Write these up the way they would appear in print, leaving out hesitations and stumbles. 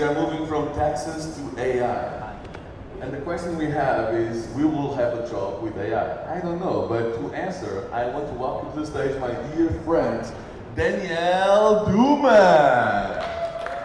we are moving from taxes to AI. And the question we have is, we will have a job with AI? I don't know, but to answer, I want to welcome to the stage my dear friend, Danielle Duman.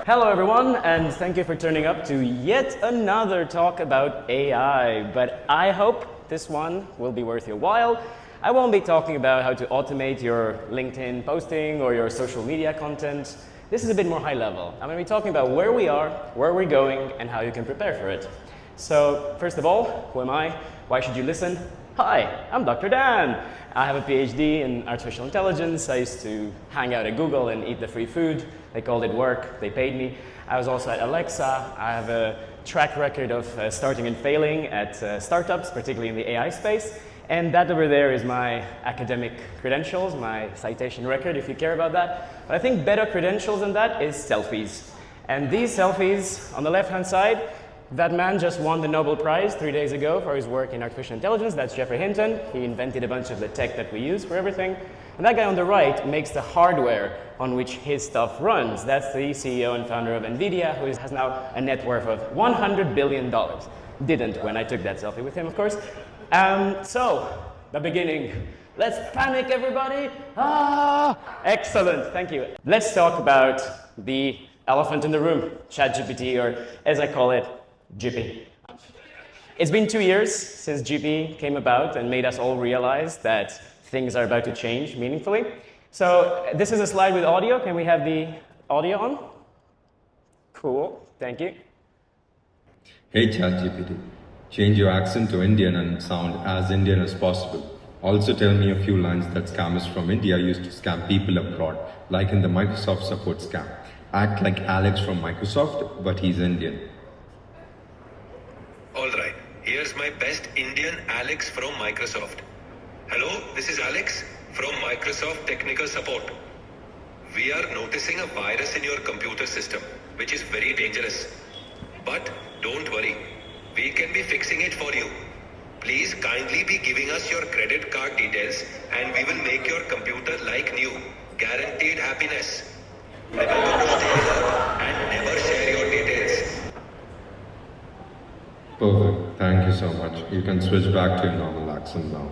Hello everyone, and thank you for turning up to yet another talk about AI. But I hope this one will be worth your while. I won't be talking about how to automate your LinkedIn posting or your social media content. This is a bit more high level. I'm going to be talking about where we are, where we're going, and how you can prepare for it. So, first of all, who am I? Why should you listen? Hi, I'm Dr. Dan. I have a PhD in artificial intelligence. I used to hang out at Google and eat the free food. They called it work. They paid me. I was also at Alexa. I have a track record of starting and failing at startups, particularly in the AI space. And that over there is my academic credentials, my citation record, if you care about that. But I think better credentials than that is selfies. And these selfies, on the left-hand side, that man just won the Nobel Prize 3 days ago for his work in artificial intelligence. That's Geoffrey Hinton. He invented a bunch of the tech that we use for everything. And that guy on the right makes the hardware on which his stuff runs. That's the CEO and founder of NVIDIA, who has now a net worth of $100 billion. Didn't when I took that selfie with him, of course. So, the beginning. Let's panic, everybody. Excellent, thank you. Let's talk about the elephant in the room, ChatGPT, or as I call it, Jippy. It's been 2 years since Jippy came about and made us all realize that things are about to change meaningfully. So this is a slide with audio. Can we have the audio on? Cool, thank you. Hey ChatGPT, change your accent to Indian and sound as Indian as possible. Also tell me a few lines that scammers from India used to scam people abroad, like in the Microsoft support scam. Act like Alex from Microsoft, but he's Indian. Alright, here's my best Indian Alex from Microsoft. Hello, this is Alex from Microsoft Technical Support. We are noticing a virus in your computer system, which is very dangerous. But don't worry, we can be fixing it for you. Please kindly be giving us your credit card details and we will make your computer like new. Guaranteed happiness. Remember to stay alert and never share your details. Perfect, thank you so much. You can switch back to your normal accent now.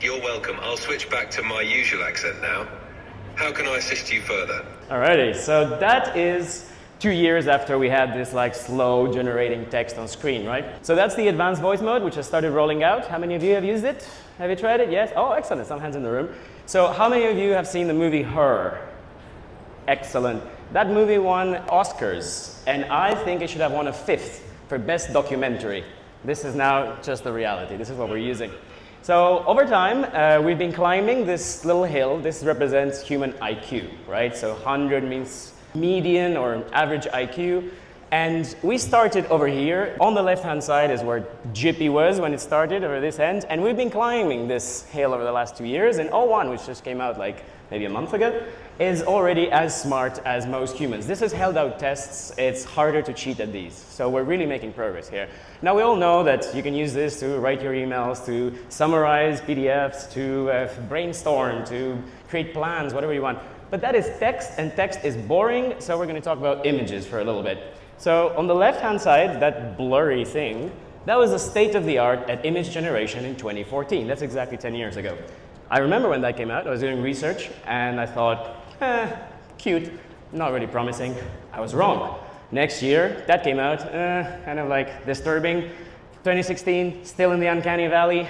You're welcome. I'll switch back to my usual accent now. How can I assist you further? Alrighty, so that is 2 years after we had this like slow generating text on screen, right? So that's the advanced voice mode, which has started rolling out. How many of you have used it? Have you tried it? Yes? Oh, excellent. Some hands in the room. So how many of you have seen the movie Her? Excellent. That movie won Oscars, and I think it should have won a 5th for Best Documentary. This is now just the reality. This is what we're using. So over time, we've been climbing this little hill. This represents human IQ, right? So 100 means median or average IQ. And we started over here. On the left-hand side is where Jippy was when it started, over this end. And we've been climbing this hill over the last 2 years. And O1, which just came out like maybe a month ago, is already as smart as most humans. This is held out tests. It's harder to cheat at these. So we're really making progress here. Now we all know that you can use this to write your emails, to summarize PDFs, to brainstorm, to create plans, whatever you want. But that is text, and text is boring, so we're going to talk about images for a little bit. So on the left-hand side, that blurry thing, that was the state of the art at image generation in 2014. That's exactly 10 years ago. I remember when that came out, I was doing research, and I thought, cute, not really promising. I was wrong. Next year, that came out, kind of like disturbing. 2016, still in the uncanny valley.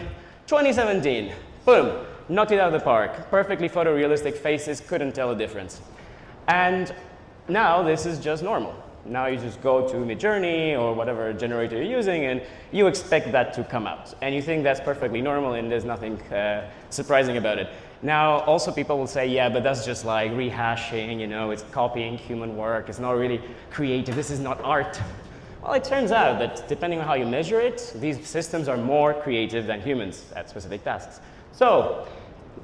2017, boom, knocked it out of the park. Perfectly photorealistic faces, couldn't tell the difference. And now this is just normal. Now you just go to Midjourney or whatever generator you're using and you expect that to come out. And you think that's perfectly normal and there's nothing surprising about it. Now, also people will say, yeah, but that's just like rehashing, you know, it's copying human work, it's not really creative, this is not art. Well, it turns out that depending on how you measure it, these systems are more creative than humans at specific tasks. So,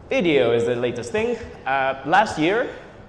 video is the latest thing. Last year,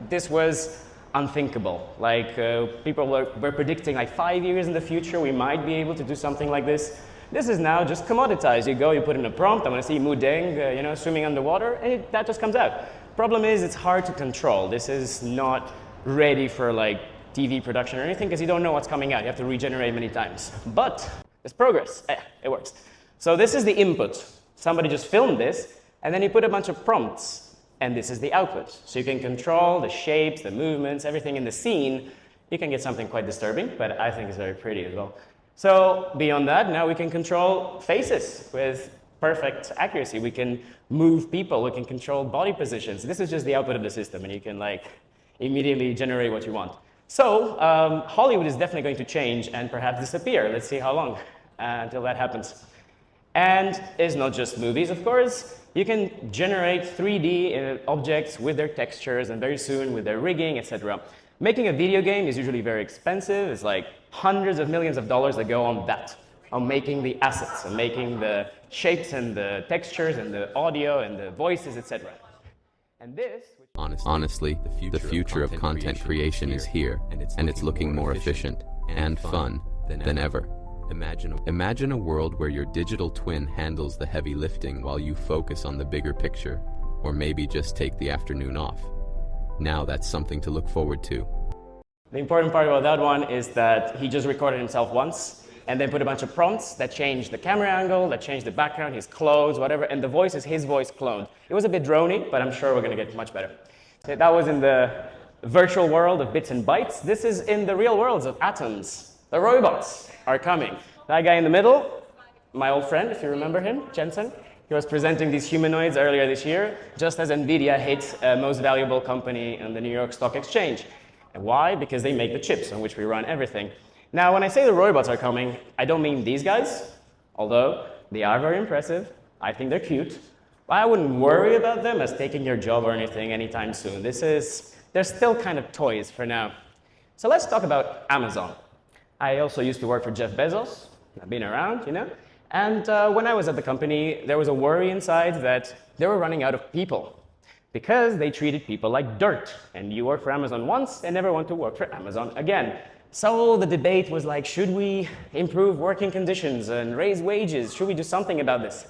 this was unthinkable. Like, people were predicting like 5 years in the future, we might be able to do something like this. This is now just commoditized. You go, you put in a prompt, I want to see Mu Deng, you know, swimming underwater, and that just comes out. Problem is, it's hard to control. This is not ready for like TV production or anything because you don't know what's coming out. You have to regenerate many times. But there's progress. It works. So this is the input. Somebody just filmed this, and then you put a bunch of prompts, and this is the output. So you can control the shapes, the movements, everything in the scene. You can get something quite disturbing, but I think it's very pretty as well. So beyond that, now we can control faces with perfect accuracy. We can move people. We can control body positions. This is just the output of the system, and you can immediately generate what you want. So Hollywood is definitely going to change and perhaps disappear. Let's see how long until that happens. And it's not just movies, of course. You can generate 3D objects with their textures and very soon with their rigging, etc. Making a video game is usually very expensive. It's like hundreds of millions of dollars that go on that, on making the assets, and making the shapes and the textures and the audio and the voices, etc. And this... Honestly, the future of content creation is here, and it's looking more efficient and fun than ever. Imagine a world where your digital twin handles the heavy lifting while you focus on the bigger picture, or maybe just take the afternoon off. Now that's something to look forward to. The important part about that one is that he just recorded himself once, and then put a bunch of prompts that changed the camera angle, that changed the background, his clothes, whatever, and the voice is his voice cloned. It was a bit drony, but I'm sure we're going to get much better. So that was in the virtual world of bits and bytes. This is in the real worlds of atoms. The robots are coming. That guy in the middle, my old friend, if you remember him, Jensen, he was presenting these humanoids earlier this year, just as NVIDIA hit most valuable company on the New York Stock Exchange. And why? Because they make the chips on which we run everything. Now, when I say the robots are coming, I don't mean these guys, although they are very impressive. I think they're cute. But I wouldn't worry about them as taking your job or anything anytime soon. They're still kind of toys for now. So let's talk about Amazon. I also used to work for Jeff Bezos. I've been around, you know. And when I was at the company, there was a worry inside that they were running out of people because they treated people like dirt. And you work for Amazon once and never want to work for Amazon again. So the debate was like, should we improve working conditions and raise wages? Should we do something about this?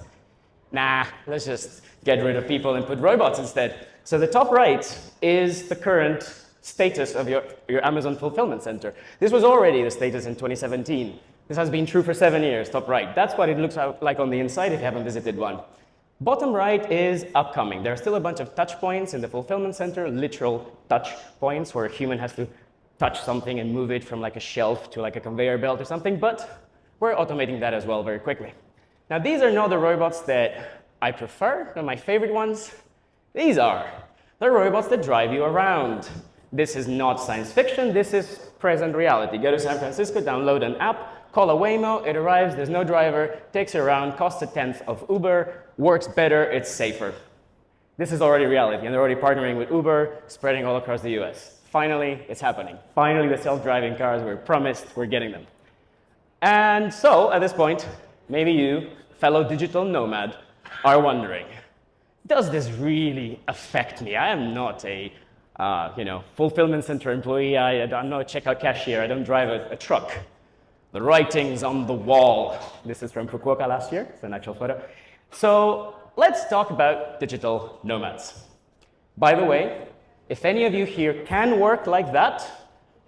Nah, let's just get rid of people and put robots instead. So the top right is the current status of your Amazon fulfillment center. This was already the status in 2017. This has been true for 7 years, top right. That's what it looks like on the inside if you haven't visited one. Bottom right is upcoming. There are still a bunch of touch points in the fulfillment center, literal touch points where a human has to touch something and move it from like a shelf to like a conveyor belt or something, but we're automating that as well very quickly. Now, these are not the robots that I prefer, they're my favorite ones. These are the robots that drive you around. This is not science fiction, this is present reality. Go to San Francisco, download an app, call a Waymo, it arrives, there's no driver, takes you around, costs a tenth of Uber, works better, it's safer. This is already reality, and they're already partnering with Uber, spreading all across the US. Finally, it's happening. Finally, the self-driving cars were promised, we're getting them. And so, at this point, maybe you, fellow digital nomad, are wondering, does this really affect me? I am not a fulfillment center employee. I'm not a checkout cashier. I don't drive a truck. The writing's on the wall. This is from Fukuoka last year. It's an actual photo. So let's talk about digital nomads. By the way, if any of you here can work like that,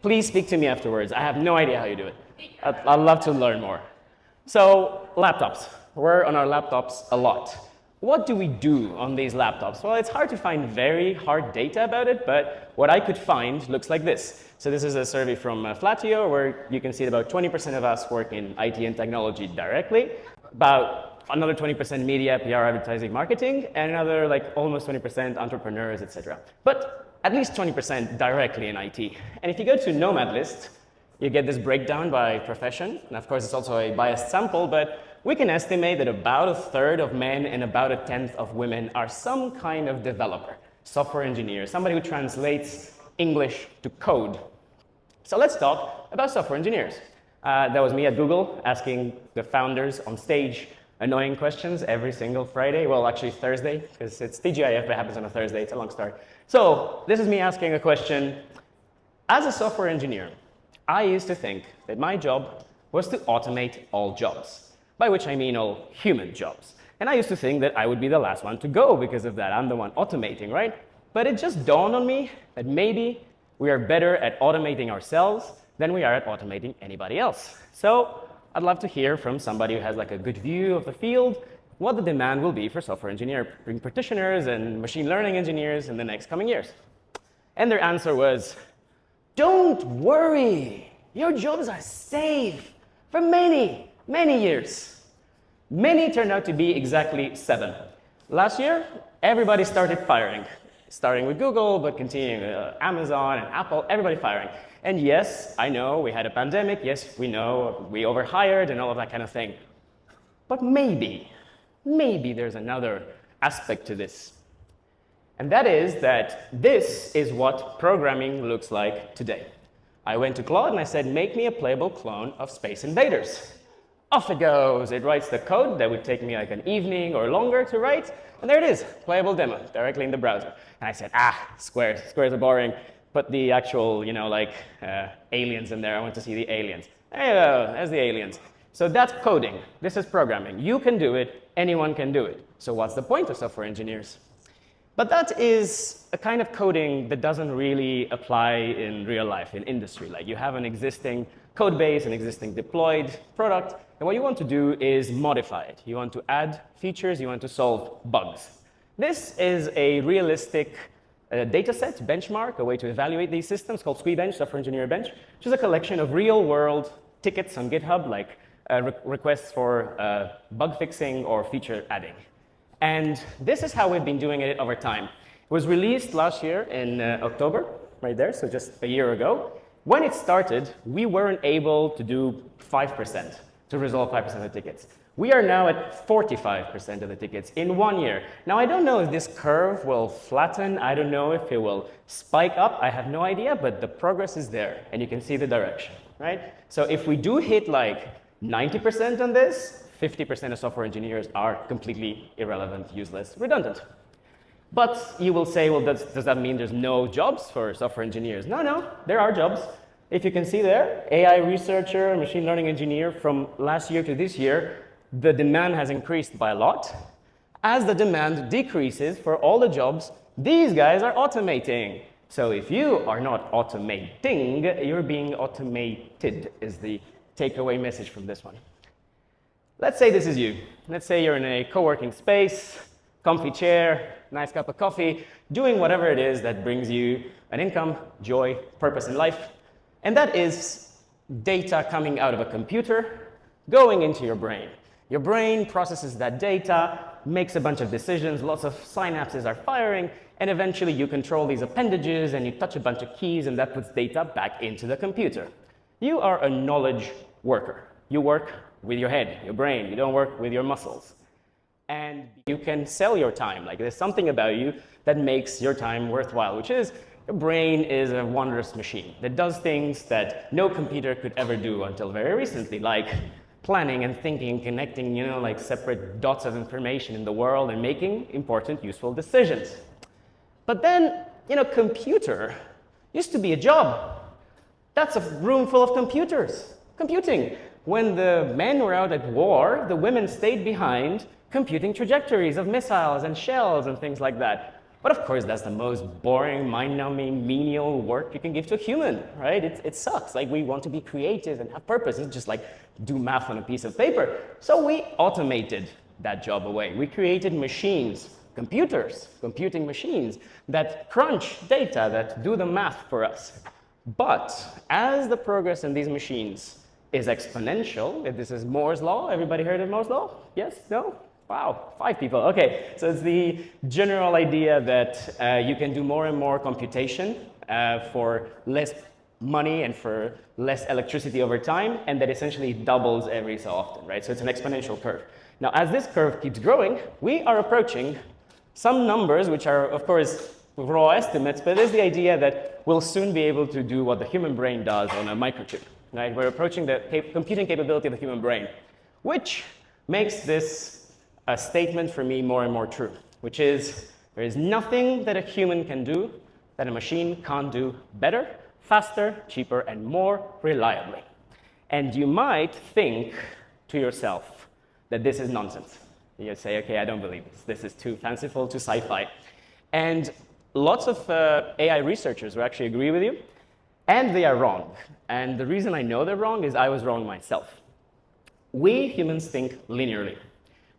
please speak to me afterwards. I have no idea how you do it. I'd love to learn more. So laptops. We're on our laptops a lot. What do we do on these laptops? Well, it's hard to find very hard data about it, but what I could find looks like this. So this is a survey from Flatio, where you can see that about 20% of us work in IT and technology directly, about another 20% media, PR, advertising, marketing, and another almost 20% entrepreneurs, etc. But at least 20% directly in IT. And if you go to Nomad List, you get this breakdown by profession. And of course, it's also a biased sample, but we can estimate that about a third of men and about a tenth of women are some kind of developer, software engineer, somebody who translates English to code. So let's talk about software engineers. That was me at Google asking the founders on stage annoying questions every single Friday. Well, actually Thursday, because it's TGIF, but it happens on a Thursday. It's a long story. So this is me asking a question. As a software engineer, I used to think that my job was to automate all jobs, by which I mean all human jobs. And I used to think that I would be the last one to go because of that. I'm the one automating, right? But it just dawned on me that maybe We are better at automating ourselves than we are at automating anybody else. So I'd love to hear from somebody who has like a good view of the field, what the demand will be for software engineering practitioners and machine learning engineers in the next coming years. And their answer was, don't worry, your jobs are safe for many, many years. Many turned out to be exactly 7. Last year, everybody started firing, starting with Google, but continuing with Amazon and Apple, everybody firing. And yes, I know we had a pandemic. Yes, we know we overhired and all of that kind of thing. But maybe there's another aspect to this. And that is that this is what programming looks like today. I went to Claude and I said, make me a playable clone of Space Invaders. Off it goes. It writes the code that would take me like an evening or longer to write. And there it is, playable demo, directly in the browser. And I said, squares are boring. Put the actual, aliens in there. I want to see the aliens. There you go, there's the aliens. So that's coding. This is programming. You can do it, anyone can do it. So what's the point of software engineers? But that is a kind of coding that doesn't really apply in real life, in industry. Like you have an existing code base, an existing deployed product, and what you want to do is modify it. You want to add features, you want to solve bugs. This is a realistic data set, benchmark, a way to evaluate these systems called SquiBench, Software Engineer Bench, which is a collection of real-world tickets on GitHub, like requests for bug fixing or feature adding. And this is how we've been doing it over time. It was released last year in October, right there, so just a year ago. When it started, we weren't able to do 5%, to resolve 5% of the tickets. We are now at 45% of the tickets in 1 year. Now, I don't know if this curve will flatten. I don't know if it will spike up. I have no idea, but the progress is there, and you can see the direction, right? So if we do hit like 90% on this, 50% of software engineers are completely irrelevant, useless, redundant. But you will say, well, does that mean there's no jobs for software engineers? No, there are jobs. If you can see there, AI researcher, machine learning engineer, from last year to this year, the demand has increased by a lot. As the demand decreases for all the jobs, these guys are automating. So if you are not automating, you're being automated, is the takeaway message from this one. Let's say this is you. Let's say you're in a co-working space, comfy chair, nice cup of coffee, doing whatever it is that brings you an income, joy, purpose in life. And that is data coming out of a computer, going into your brain. Your brain processes that data, makes a bunch of decisions, lots of synapses are firing, and eventually you control these appendages and you touch a bunch of keys and that puts data back into the computer. You are a knowledge worker. You work with your head, your brain. You don't work with your muscles. And you can sell your time. Like there's something about you that makes your time worthwhile, which is your brain is a wondrous machine that does things that no computer could ever do until very recently, like planning and thinking, connecting, like separate dots of information in the world and making important, useful decisions. But then, computer used to be a job. That's a room full of computers, computing. When the men were out at war, the women stayed behind computing trajectories of missiles and shells and things like that. But of course, that's the most boring, mind-numbing, menial work you can give to a human, right? It sucks. Like, we want to be creative and have purpose. It's just like do math on a piece of paper. So we automated that job away. We created machines, computers, computing machines that crunch data, that do the math for us. But as the progress in these machines is exponential, if this is Moore's law, everybody heard of Moore's law? Yes? No? Wow, 5 people. Okay, so it's the general idea that you can do more and more computation for less money and for less electricity over time, and that essentially doubles every so often, right? So it's an exponential curve. Now, as this curve keeps growing, we are approaching some numbers, which are, of course, raw estimates, but there's the idea that we'll soon be able to do what the human brain does on a microchip, right? We're approaching the computing capability of the human brain, which makes this a statement for me more and more true, which is there is nothing that a human can do that a machine can't do better, faster, cheaper, and more reliably. And you might think to yourself that this is nonsense. You say, okay, I don't believe this. This is too fanciful, too sci-fi. And lots of AI researchers who actually agree with you, and they are wrong. And the reason I know they're wrong is I was wrong myself. We humans think linearly.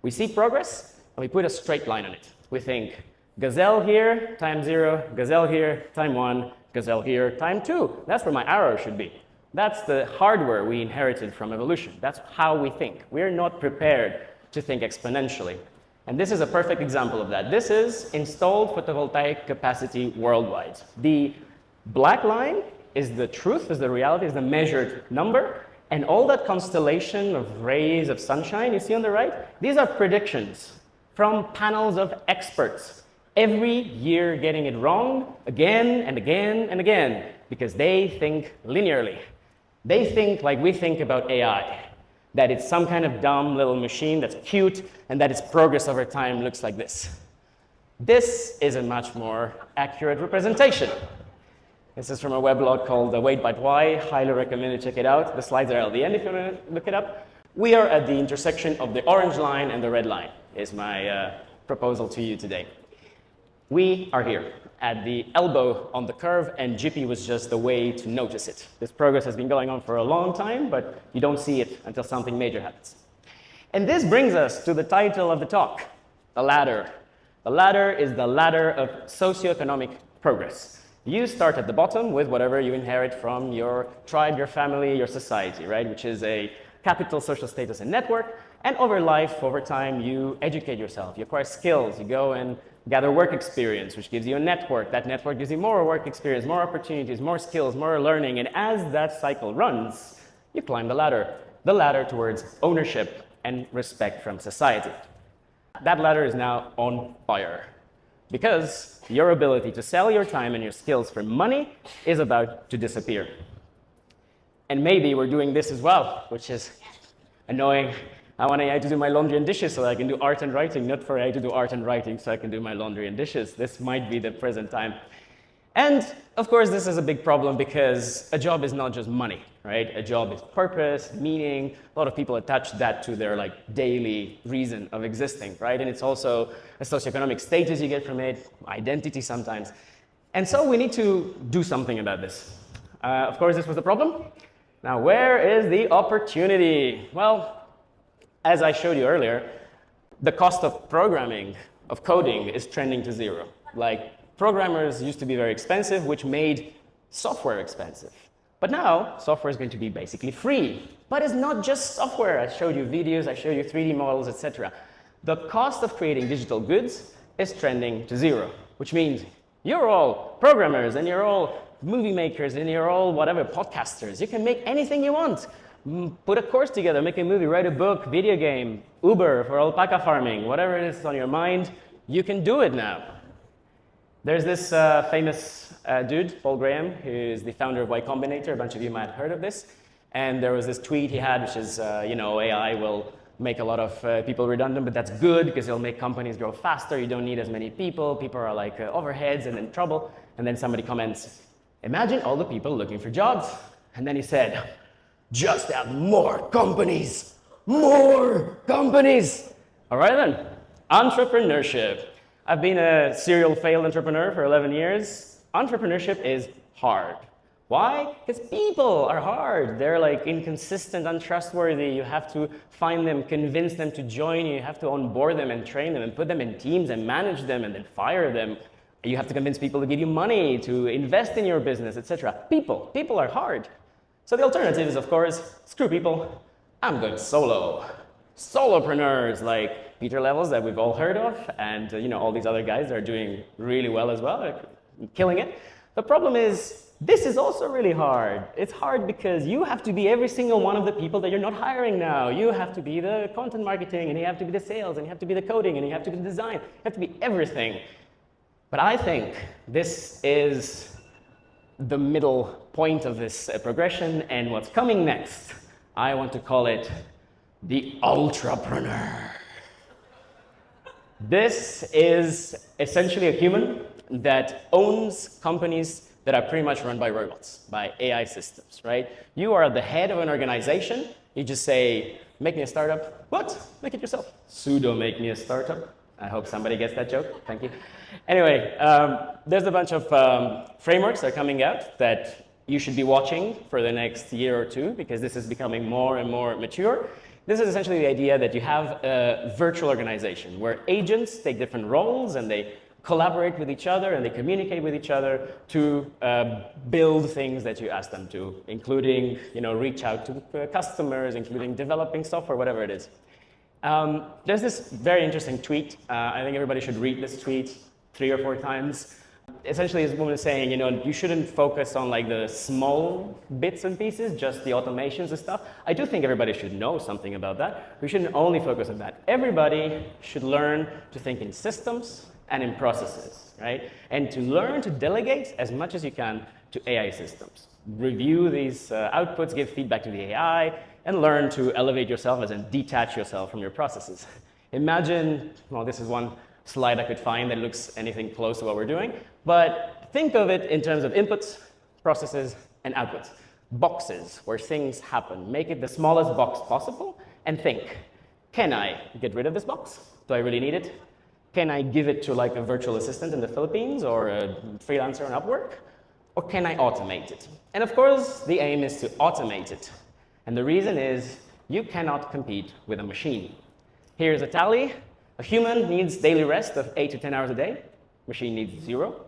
We see progress, and we put a straight line on it. We think, gazelle here, time 0, gazelle here, time 1, gazelle here, time 2. That's where my arrow should be. That's the hardware we inherited from evolution. That's how we think. We're not prepared to think exponentially. And this is a perfect example of that. This is installed photovoltaic capacity worldwide. The black line is the truth, is the reality, is the measured number. And all that constellation of rays of sunshine you see on the right, these are predictions from panels of experts. Every year getting it wrong again and again and again, because they think linearly. They think like we think about AI, that it's some kind of dumb little machine that's cute and that its progress over time looks like this. This is a much more accurate representation. This is from a weblog called Wait But Why. Highly recommend you check it out. The slides are at the end if you want to look it up. We are at the intersection of the orange line and the red line, is my proposal to you today. We are here at the elbow on the curve, and Jippy was just the way to notice it. This progress has been going on for a long time, but you don't see it until something major happens. And this brings us to the title of the talk, the ladder. The ladder is the ladder of socioeconomic progress. You start at the bottom with whatever you inherit from your tribe, your family, your society, right? Which is a capital, social status, and network. And over life, over time, you educate yourself. You acquire skills. You go and gather work experience, which gives you a network. That network gives you more work experience, more opportunities, more skills, more learning. And as that cycle runs, you climb the ladder towards ownership and respect from society. That ladder is now on fire because your ability to sell your time and your skills for money is about to disappear. And maybe we're doing this as well, which is annoying. I want AI to do my laundry and dishes so that I can do art and writing, not for AI to do art and writing so I can do my laundry and dishes. This might be the present time. And of course, this is a big problem because a job is not just money, right? A job is purpose, meaning. A lot of people attach that to their daily reason of existing, right? And it's also a socioeconomic status you get from it, identity sometimes. And so we need to do something about this. Of course, this was the problem. Now, where is the opportunity? Well, as I showed you earlier, the cost of programming, of coding, is trending to zero. Programmers used to be very expensive, which made software expensive. But now, software is going to be basically free. But it's not just software. I showed you videos, I showed you 3D models, etc. The cost of creating digital goods is trending to zero, which means you're all programmers, and you're all movie makers, and you're all whatever, podcasters. You can make anything you want. Put a course together, make a movie, write a book, video game, Uber for alpaca farming, whatever it is on your mind, you can do it now. There's this famous dude, Paul Graham, who is the founder of Y Combinator. A bunch of you might have heard of this. And there was this tweet he had, which is, AI will make a lot of people redundant, but that's good because it'll make companies grow faster. You don't need as many people. People are like overheads and in trouble. And then somebody comments, imagine all the people looking for jobs. And then he said, just have more companies, more companies. All right then, entrepreneurship. I've been a serial failed entrepreneur for 11 years. Entrepreneurship is hard. Why? Because people are hard. They're inconsistent, untrustworthy. You have to find them, convince them to join you. You have to onboard them and train them and put them in teams and manage them and then fire them. You have to convince people to give you money, to invest in your business, etc. People are hard. So the alternative is, of course, screw people. I'm going solo. Solopreneurs like Peter Levels that we've all heard of, and all these other guys that are doing really well as well, killing it. The problem is, this is also really hard. It's hard because you have to be every single one of the people that you're not hiring now. You have to be the content marketing, and you have to be the sales, and you have to be the coding, and you have to be the design. You have to be everything. But I think this is the middle point of this progression, and what's coming next, I want to call it the Ultrapreneur. This is essentially a human that owns companies that are pretty much run by robots, by AI systems, right? You are the head of an organization. You just say, make me a startup. What? Make it yourself. Sudo make me a startup. I hope somebody gets that joke. Thank you. Anyway, there's a bunch of frameworks that are coming out that you should be watching for the next year or two, because this is becoming more and more mature. This is essentially the idea that you have a virtual organization where agents take different roles and they collaborate with each other and they communicate with each other to build things that you ask them to, including reach out to customers, including developing software, whatever it is. There's this very interesting tweet. I think everybody should read this tweet 3 or 4 times. Essentially, this woman is saying, you shouldn't focus on like the small bits and pieces, just the automations and stuff. I do think everybody should know something about that. We shouldn't only focus on that. Everybody should learn to think in systems and in processes, right? And to learn to delegate as much as you can to AI systems. Review these outputs, give feedback to the AI, and learn to elevate yourself as in detach yourself from your processes. Imagine, well, this is one slide I could find that looks anything close to what we're doing, but think of it in terms of inputs, processes, and outputs. Boxes where things happen. Make it the smallest box possible and think, can I get rid of this box? Do I really need it? Can I give it to like a virtual assistant in the Philippines or a freelancer on Upwork? Or can I automate it? And of course, the aim is to automate it. And the reason is you cannot compete with a machine. Here's a tally. A human needs daily rest of 8 to 10 hours a day. Machine needs 0.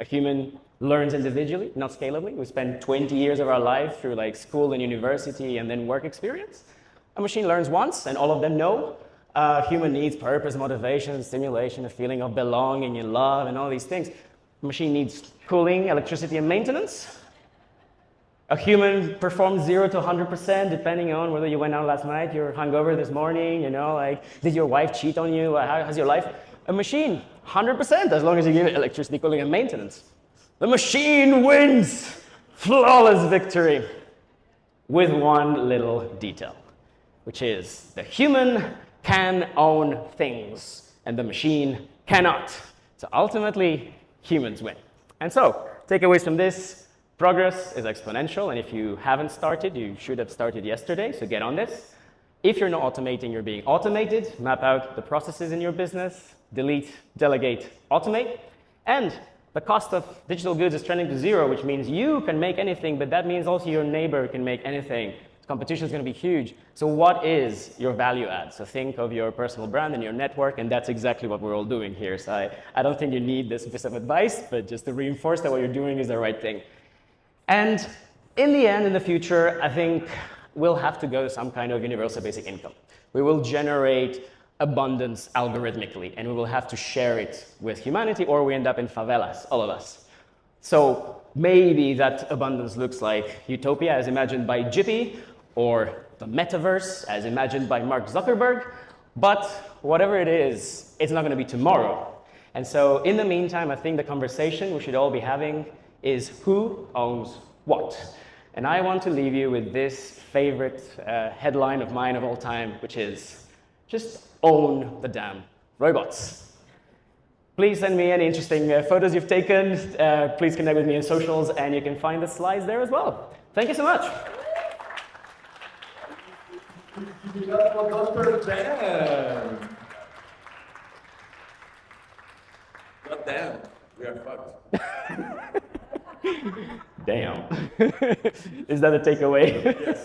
A human learns individually, not scalably. We spend 20 years of our life through like school and university and then work experience. A machine learns once, and all of them know. A human needs purpose, motivation, stimulation, a feeling of belonging and love and all these things. A machine needs cooling, electricity, and maintenance. A human performs 0 to 100% depending on whether you went out last night, you're hungover this morning, did your wife cheat on you, how's your life? A machine, 100% as long as you give it electricity, cooling, and maintenance. The machine wins! Flawless victory! With one little detail, which is the human can own things and the machine cannot. So ultimately, humans win. And so, takeaways from this. Progress is exponential, and if you haven't started, you should have started yesterday, so get on this. If you're not automating, you're being automated. Map out the processes in your business. Delete, delegate, automate. And the cost of digital goods is trending to 0, which means you can make anything, but that means also your neighbor can make anything. Competition is going to be huge. So what is your value add? So think of your personal brand and your network, and that's exactly what we're all doing here. So I don't think you need this piece of advice, but just to reinforce that what you're doing is the right thing. And in the end, in the future, I think we'll have to go to some kind of universal basic income. We will generate abundance algorithmically, and we will have to share it with humanity, or we end up in favelas, all of us. So maybe that abundance looks like utopia as imagined by Jippy, or the metaverse as imagined by Mark Zuckerberg, but whatever it is, it's not going to be tomorrow. And so in the meantime, I think the conversation we should all be having is who owns what? And I want to leave you with this favorite headline of mine of all time, which is just own the damn robots. Please send me any interesting photos you've taken. Please connect with me on socials, and you can find the slides there as well. Thank you so much. God damn, we are fucked. Damn. Is that a takeaway? Yes.